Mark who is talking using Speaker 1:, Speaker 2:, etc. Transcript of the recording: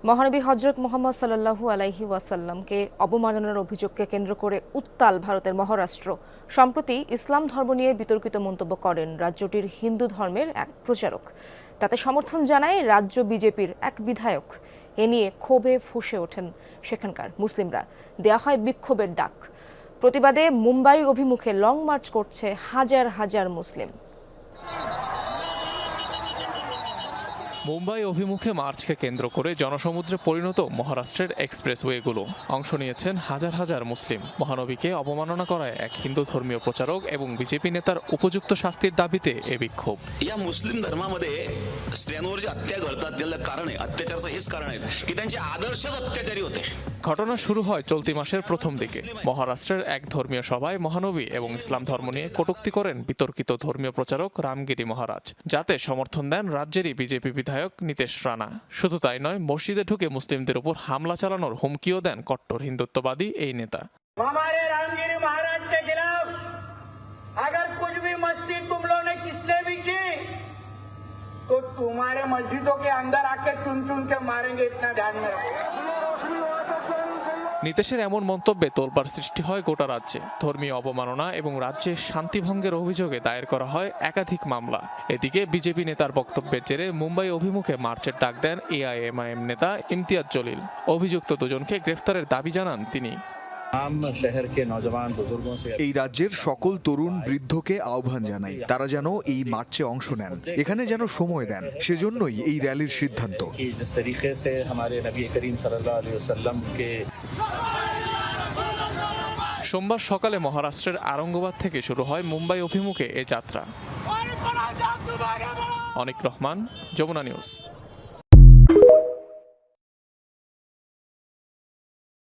Speaker 1: মহানবী হজরত মুহাম্মদ সাল্লাল্লাহু আলাইহি ওয়াসাল্লামকে অবমাননার অভিযোগকে কেন্দ্র করে উত্তাল ভারতের মহারাষ্ট্র। সম্প্রতি ইসলাম ধর্ম নিয়ে বিতর্কিত মন্তব্য করেন রাজ্যটির হিন্দু ধর্মের এক প্রচারক। তাতে সমর্থন জানায় রাজ্য বিজেপির এক বিধায়ক। এ নিয়ে ক্ষোভে ফুঁসে ওঠেন সেখানকার মুসলিমরা। দেয়া হয় বিক্ষোভের ডাক। প্রতিবাদে মুম্বাই অভিমুখে লং মার্চ করছে হাজার হাজার মুসলিম।
Speaker 2: মুম্বাই অভিমুখে মার্চকে কেন্দ্র করে জনসমুদ্রে পরিণত মহারাষ্ট্রের এক্সপ্রেসওয়েগুলো। অংশ নিয়েছেন হাজার হাজার মুসলিম। মহানবীকে অবমাননা করায় এক হিন্দু ধর্মীয় প্রচারক এবং বিজেপি নেতার উপযুক্ত শাস্তির দাবিতে এ বিক্ষোভ।
Speaker 3: मुस्लिम धर्मामध्ये स्त्रियांवर जे हत्या घडतात त्याला कारण आहे, अत्याचाराचं हेच कारण आहे की त्यांचे आदर्शच अत्याचारी होते।
Speaker 2: ঘটনা শুরু হয় চলতি মাসের প্রথম দিকে। মহারাষ্ট্রের এক ধর্মীয় সভায় মহানবী এবং ইসলাম ধর্ম নিয়ে কটূক্তি করেন বিতর্কিত ধর্মীয় প্রচারক রামগিরি মহারাজ, যাতে সমর্থন দেন রাজ্যেরই বিজেপি বিধায়ক নীতেশ রানা। শুধু তাই নয়, মসজিদে ঢুকে মুসলিমদের উপর হামলা চালানোর হুমকিও দেন কট্টর হিন্দুত্ববাদী এই নেতা।
Speaker 4: हमारे रामगिरी महाराज के खिलाफ अगर कुछ भी मस्ती तुम लोगों ने किसने भी की तो तुम्हारे मस्जिदों के अंदर आके चुन चुन के मारेंगे, इतना ध्यान में रखो।
Speaker 2: নীতেশের এমন মন্তব্যে তোলপাড় সৃষ্টি হয় গোটা রাজ্যে। ধর্মীয় অবমাননা এবং রাজ্যে শান্তিভঙ্গের অভিযোগে দায়ের করা হয় একাধিক মামলা। এদিকে বিজেপি নেতার বক্তব্যের জেরে মুম্বাই অভিমুখে মার্চের ডাক দেন এআইএমআইএম নেতা ইমতিয়াজ জলিল। অভিযুক্ত দুজনকে গ্রেফতারের দাবি জানান তিনি।
Speaker 5: এই রাজ্যের সকল তরুণ বৃদ্ধকে আহ্বান জানাই, তারা যেন এই মার্চে অংশ নেন, এখানে যেন সময় দেন। সেজন্যই এই র্যালির সিদ্ধান্ত।
Speaker 2: সোমবার সকালে মহারাষ্ট্রের আরঙ্গাবাদ থেকে শুরু হয় মুম্বাই অভিমুখে এ যাত্রা। অনিক রহমান, যমুনা নিউজ।